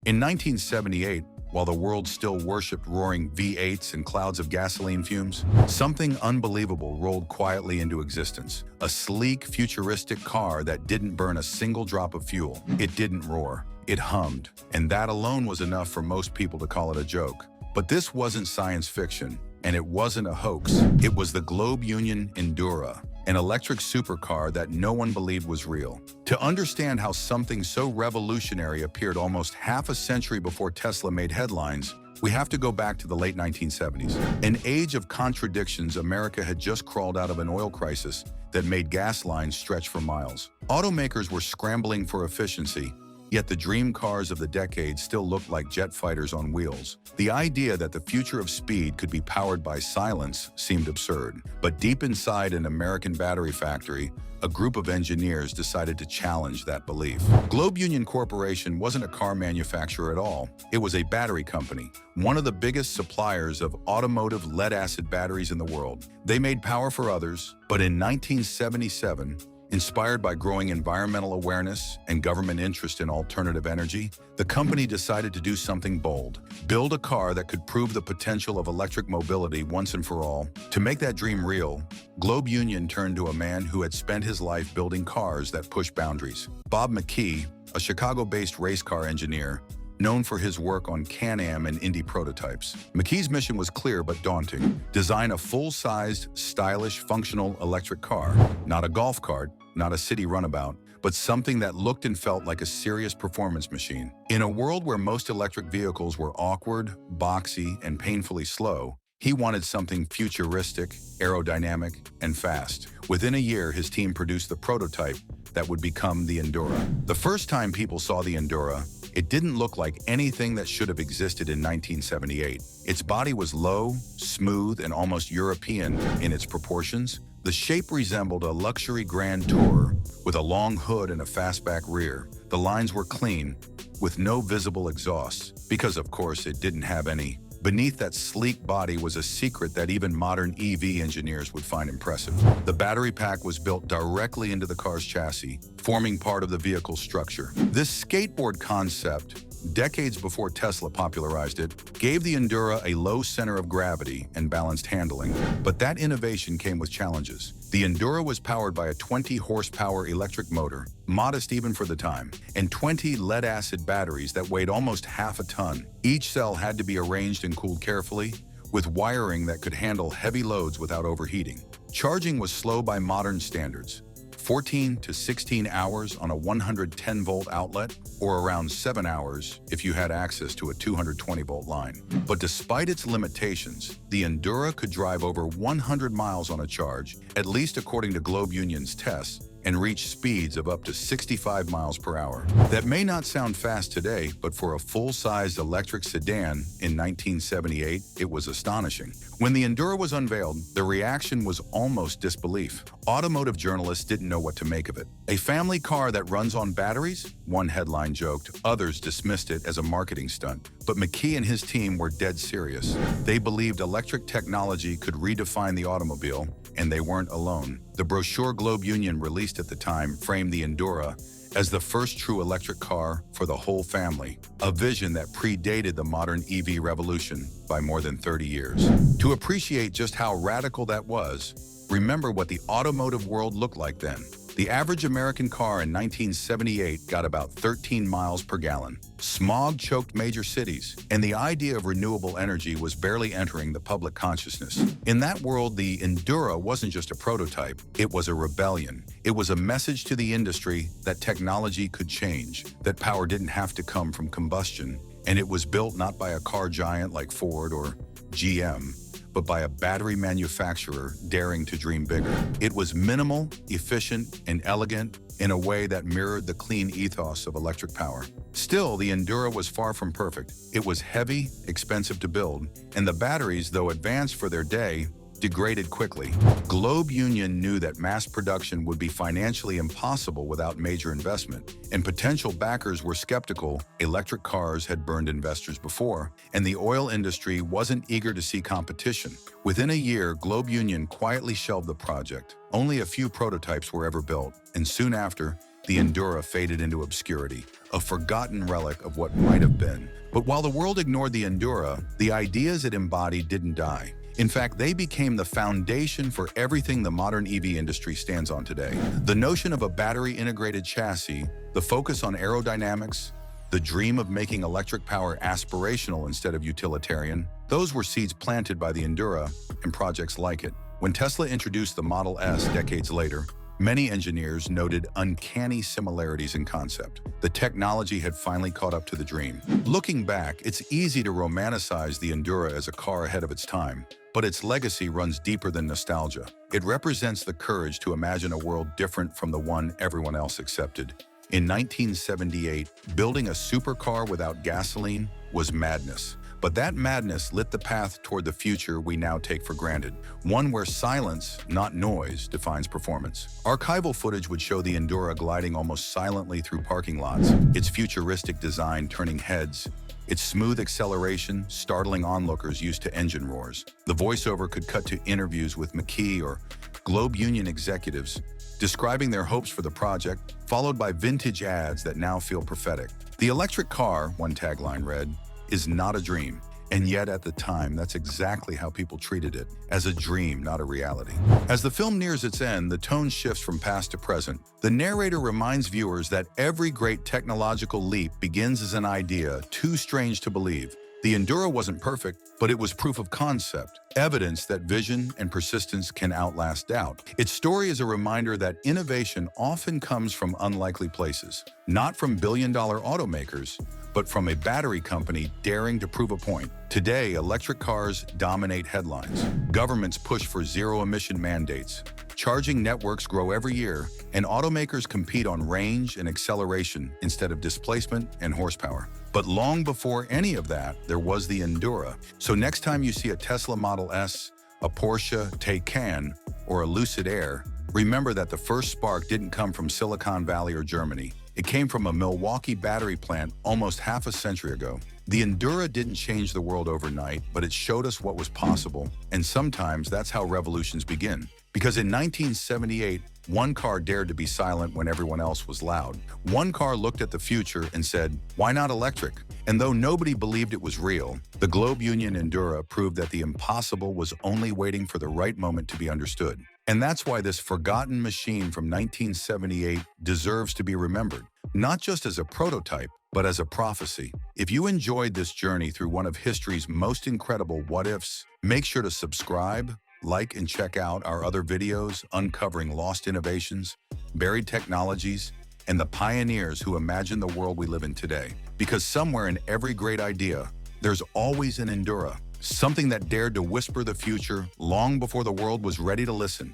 In 1978, while the world still worshipped roaring V8s and clouds of gasoline fumes, something unbelievable rolled quietly into existence. A sleek, futuristic car that didn't burn a single drop of fuel. It didn't roar. It hummed. And that alone was enough for most people to call it a joke. But this wasn't science fiction, and it wasn't a hoax. It was the Globe Union Endura, an electric supercar that no one believed was real. To understand how something so revolutionary appeared almost half a century before Tesla made headlines, we have to go back to the late 1970s. An age of contradictions. America had just crawled out of an oil crisis that made gas lines stretch for miles. Automakers were scrambling for efficiency, yet the dream cars of the decade still looked like jet fighters on wheels. The idea that the future of speed could be powered by silence seemed absurd. But deep inside an American battery factory, a group of engineers decided to challenge that belief. Globe Union Corporation wasn't a car manufacturer at all. It was a battery company, one of the biggest suppliers of automotive lead-acid batteries in the world. They made power for others, but in 1977, inspired by growing environmental awareness and government interest in alternative energy, the company decided to do something bold. Build a car that could prove the potential of electric mobility once and for all. To make that dream real, Globe Union turned to a man who had spent his life building cars that push boundaries. Bob McKee, a Chicago-based race car engineer, known for his work on Can-Am and Indy prototypes. McKee's mission was clear but daunting. Design a full-sized, stylish, functional electric car. Not a golf cart, not a city runabout, but something that looked and felt like a serious performance machine. In a world where most electric vehicles were awkward, boxy, and painfully slow, he wanted something futuristic, aerodynamic, and fast. Within a year, his team produced the prototype that would become the Endura. The first time people saw the Endura, it didn't look like anything that should have existed in 1978. Its body was low, smooth, and almost European in its proportions. The shape resembled a luxury Grand Tourer with a long hood and a fastback rear. The lines were clean, with no visible exhausts, because of course it didn't have any. Beneath that sleek body was a secret that even modern EV engineers would find impressive. The battery pack was built directly into the car's chassis, forming part of the vehicle's structure. This skateboard concept, decades before Tesla popularized it, gave the Endura a low center of gravity and balanced handling. But that innovation came with challenges. The Endura was powered by a 20-horsepower electric motor, modest even for the time, and 20 lead-acid batteries that weighed almost half a ton. Each cell had to be arranged and cooled carefully, with wiring that could handle heavy loads without overheating. Charging was slow by modern standards, 14 to 16 hours on a 110-volt outlet, or around 7 hours if you had access to a 220-volt line. But despite its limitations, the Endura could drive over 100 miles on a charge, at least according to Globe Union's tests, and reach speeds of up to 65 miles per hour. That may not sound fast today, but for a full-sized electric sedan in 1978, it was astonishing. When the Endura was unveiled, the reaction was almost disbelief. Automotive journalists didn't know what to make of it. A family car that runs on batteries? One headline joked. Others dismissed it as a marketing stunt. But McKee and his team were dead serious. They believed electric technology could redefine the automobile, and they weren't alone. The brochure Globe Union released at the time framed the Endura as the first true electric car for the whole family, a vision that predated the modern EV revolution by more than 30 years. To appreciate just how radical that was, remember what the automotive world looked like then. The average American car in 1978 got about 13 miles per gallon. Smog choked major cities, and the idea of renewable energy was barely entering the public consciousness. In that world, the Endura wasn't just a prototype, it was a rebellion. It was a message to the industry that technology could change, that power didn't have to come from combustion, and it was built not by a car giant like Ford or GM, but by a battery manufacturer daring to dream bigger. It was minimal, efficient, and elegant in a way that mirrored the clean ethos of electric power. Still, the Endura was far from perfect. It was heavy, expensive to build, and the batteries, though advanced for their day, degraded quickly. Globe Union knew that mass production would be financially impossible without major investment, and potential backers were skeptical. Electric cars had burned investors before, and the oil industry wasn't eager to see competition. Within a year, Globe Union quietly shelved the project. Only a few prototypes were ever built, and soon after, the Endura faded into obscurity, a forgotten relic of what might have been. But while the world ignored the Endura, the ideas it embodied didn't die. In fact, they became the foundation for everything the modern EV industry stands on today. The notion of a battery-integrated chassis, the focus on aerodynamics, the dream of making electric power aspirational instead of utilitarian, those were seeds planted by the Endura and projects like it. When Tesla introduced the Model S decades later, many engineers noted uncanny similarities in concept. The technology had finally caught up to the dream. Looking back, it's easy to romanticize the Endura as a car ahead of its time, but its legacy runs deeper than nostalgia. It represents the courage to imagine a world different from the one everyone else accepted. In 1978, building a supercar without gasoline was madness. But that madness lit the path toward the future we now take for granted, one where silence, not noise, defines performance. Archival footage would show the Endura gliding almost silently through parking lots, its futuristic design turning heads, its smooth acceleration startling onlookers used to engine roars. The voiceover could cut to interviews with McKee or Globe Union executives, describing their hopes for the project, followed by vintage ads that now feel prophetic. The electric car, one tagline read, is not a dream. And yet at the time, that's exactly how people treated it, as a dream, not a reality. As the film nears its end, the tone shifts from past to present. The narrator reminds viewers that every great technological leap begins as an idea too strange to believe. The Endura wasn't perfect, but it was proof of concept, evidence that vision and persistence can outlast doubt. Its story is a reminder that innovation often comes from unlikely places, not from billion-dollar automakers, but from a battery company daring to prove a point. Today, electric cars dominate headlines. Governments push for zero-emission mandates. Charging networks grow every year, and automakers compete on range and acceleration instead of displacement and horsepower. But long before any of that, there was the Endura. So next time you see a Tesla Model S, a Porsche Taycan, or a Lucid Air, remember that the first spark didn't come from Silicon Valley or Germany. It came from a Milwaukee battery plant almost half a century ago. The Endura didn't change the world overnight, but it showed us what was possible, and sometimes that's how revolutions begin. Because in 1978, one car dared to be silent when everyone else was loud. One car looked at the future and said, "Why not electric?" And though nobody believed it was real, the Globe Union Endura proved that the impossible was only waiting for the right moment to be understood. And that's why this forgotten machine from 1978 deserves to be remembered, not just as a prototype, but as a prophecy. If you enjoyed this journey through one of history's most incredible what-ifs, make sure to subscribe, like, and check out our other videos uncovering lost innovations, buried technologies, and the pioneers who imagined the world we live in today. Because somewhere in every great idea, there's always an Endura, something that dared to whisper the future long before the world was ready to listen.